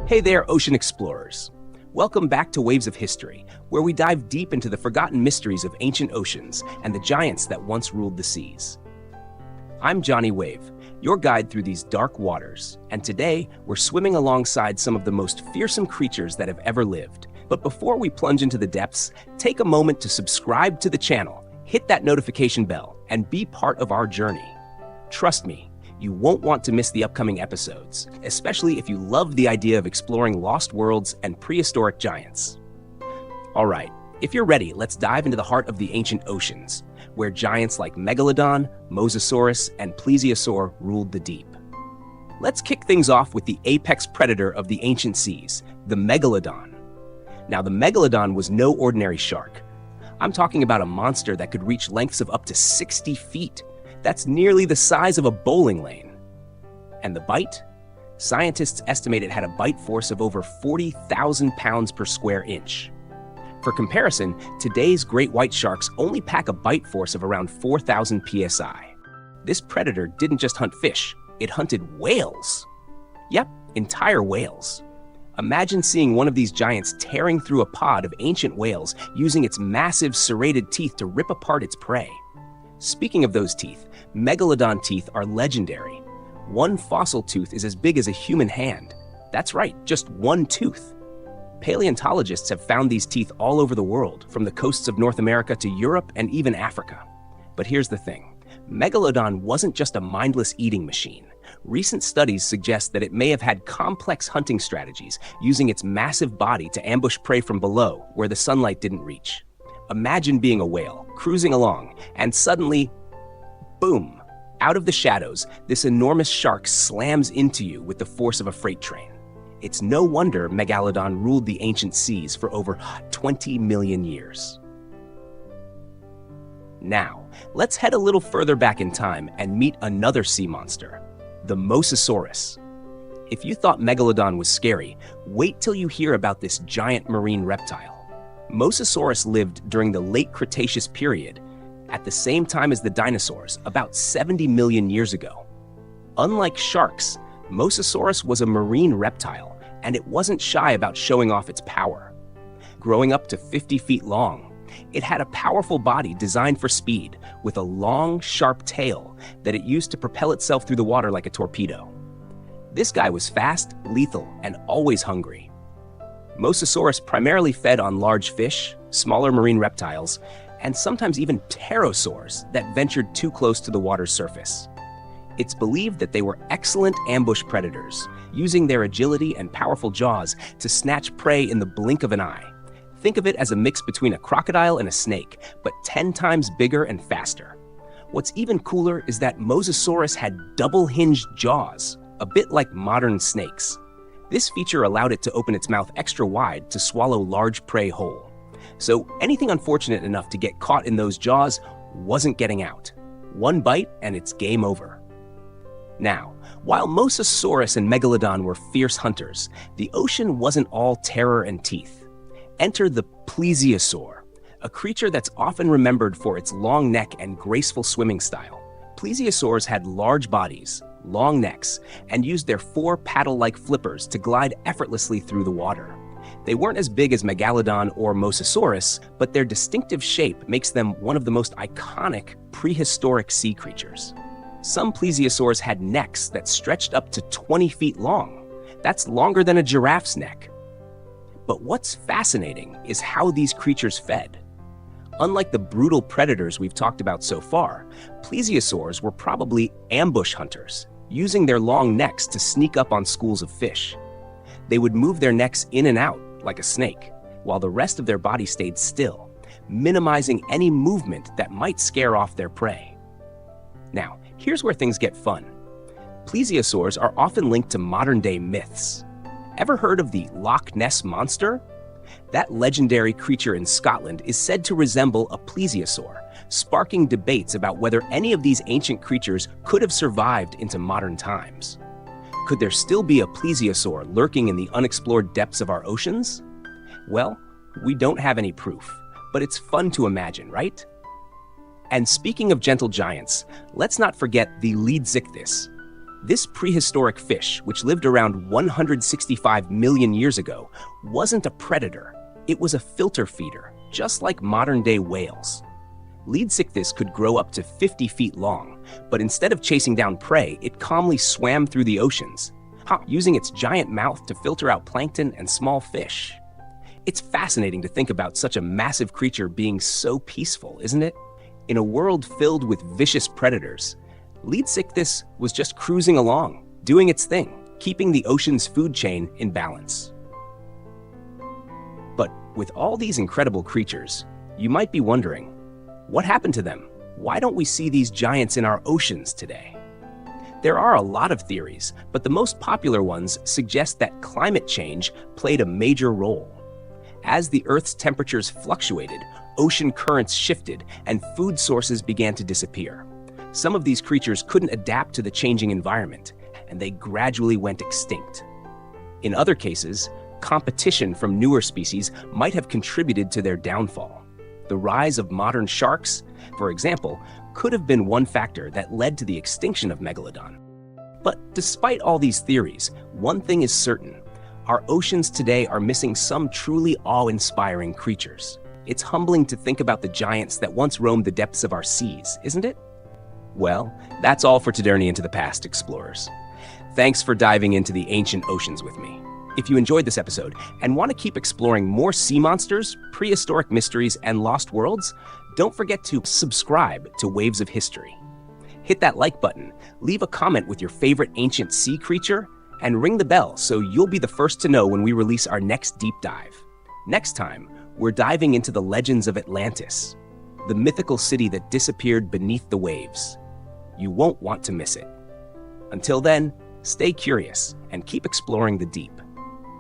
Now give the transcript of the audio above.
Hey there, ocean explorers. Welcome back to Waves of History, where we dive deep into the forgotten mysteries of ancient oceans and the giants that once ruled the seas. I'm Johnny Wave, your guide through these dark waters, and today we're swimming alongside some of the most fearsome creatures that have ever lived. But before we plunge into the depths, take a moment to subscribe to the channel, hit that notification bell, and be part of our journey. Trust me, you won't want to miss the upcoming episodes, especially if you love the idea of exploring lost worlds and prehistoric giants. All right, if you're ready, let's dive into the heart of the ancient oceans, where giants like Megalodon, Mosasaurus, and Plesiosaur ruled the deep. Let's kick things off with the apex predator of the ancient seas, the Megalodon. Now, the Megalodon was no ordinary shark. I'm talking about a monster that could reach lengths of up to 60 feet. That's nearly the size of a bowling lane. And the bite? Scientists estimate it had a bite force of over 40,000 pounds per square inch. For comparison, today's great white sharks only pack a bite force of around 4,000 psi. This predator didn't just hunt fish, it hunted whales. Yep, entire whales. Imagine seeing one of these giants tearing through a pod of ancient whales using its massive serrated teeth to rip apart its prey. Speaking of those teeth, Megalodon teeth are legendary. One fossil tooth is as big as a human hand. That's right, just one tooth. Paleontologists have found these teeth all over the world, from the coasts of North America to Europe and even Africa. But here's the thing. Megalodon wasn't just a mindless eating machine. Recent studies suggest that it may have had complex hunting strategies, using its massive body to ambush prey from below, where the sunlight didn't reach. Imagine being a whale, cruising along, and suddenly, boom! Out of the shadows, this enormous shark slams into you with the force of a freight train. It's no wonder Megalodon ruled the ancient seas for over 20 million years. Now, let's head a little further back in time and meet another sea monster, the Mosasaurus. If you thought Megalodon was scary, wait till you hear about this giant marine reptile. Mosasaurus lived during the late Cretaceous period, at the same time as the dinosaurs, about 70 million years ago. Unlike sharks, Mosasaurus was a marine reptile, and it wasn't shy about showing off its power. Growing up to 50 feet long, it had a powerful body designed for speed, with a long, sharp tail that it used to propel itself through the water like a torpedo. This guy was fast, lethal, and always hungry. Mosasaurus primarily fed on large fish, smaller marine reptiles, and sometimes even pterosaurs that ventured too close to the water's surface. It's believed that they were excellent ambush predators, using their agility and powerful jaws to snatch prey in the blink of an eye. Think of it as a mix between a crocodile and a snake, but 10 times bigger and faster. What's even cooler is that Mosasaurus had double-hinged jaws, a bit like modern snakes. This feature allowed it to open its mouth extra wide to swallow large prey whole. So anything unfortunate enough to get caught in those jaws wasn't getting out. One bite and it's game over. Now, while Mosasaurus and Megalodon were fierce hunters, the ocean wasn't all terror and teeth. Enter the Plesiosaur, a creature that's often remembered for its long neck and graceful swimming style. Plesiosaurs had large bodies, long necks, and used their 4 paddle-like flippers to glide effortlessly through the water. They weren't as big as Megalodon or Mosasaurus, but their distinctive shape makes them one of the most iconic prehistoric sea creatures. Some plesiosaurs had necks that stretched up to 20 feet long. That's longer than a giraffe's neck. But what's fascinating is how these creatures fed. Unlike the brutal predators we've talked about so far, plesiosaurs were probably ambush hunters, using their long necks to sneak up on schools of fish. They would move their necks in and out like a snake, while the rest of their body stayed still, minimizing any movement that might scare off their prey. Now, here's where things get fun. Plesiosaurs are often linked to modern-day myths. Ever heard of the Loch Ness Monster? That legendary creature in Scotland is said to resemble a plesiosaur, sparking debates about whether any of these ancient creatures could have survived into modern times. Could there still be a plesiosaur lurking in the unexplored depths of our oceans? Well, we don't have any proof, but it's fun to imagine, right? And speaking of gentle giants, let's not forget the Leadsichthys. This prehistoric fish, which lived around 165 million years ago, wasn't a predator. It was a filter feeder, just like modern-day whales. Leadsichthys could grow up to 50 feet long, but instead of chasing down prey, it calmly swam through the oceans, using its giant mouth to filter out plankton and small fish. It's fascinating to think about such a massive creature being so peaceful, isn't it? In a world filled with vicious predators, Leadsichthys was just cruising along, doing its thing, keeping the ocean's food chain in balance. But with all these incredible creatures, you might be wondering, what happened to them? Why don't we see these giants in our oceans today? There are a lot of theories, but the most popular ones suggest that climate change played a major role. As the Earth's temperatures fluctuated, ocean currents shifted, and food sources began to disappear. Some of these creatures couldn't adapt to the changing environment, and they gradually went extinct. In other cases, competition from newer species might have contributed to their downfall. The rise of modern sharks, for example, could have been one factor that led to the extinction of Megalodon. But despite all these theories, one thing is certain. Our oceans today are missing some truly awe-inspiring creatures. It's humbling to think about the giants that once roamed the depths of our seas, isn't it? Well, that's all for Today Into the Past, explorers. Thanks for diving into the ancient oceans with me. If you enjoyed this episode and want to keep exploring more sea monsters, prehistoric mysteries, and lost worlds, don't forget to subscribe to Waves of History. Hit that like button, leave a comment with your favorite ancient sea creature, and ring the bell so you'll be the first to know when we release our next deep dive. Next time, we're diving into the legends of Atlantis, the mythical city that disappeared beneath the waves. You won't want to miss it. Until then, stay curious and keep exploring the deep.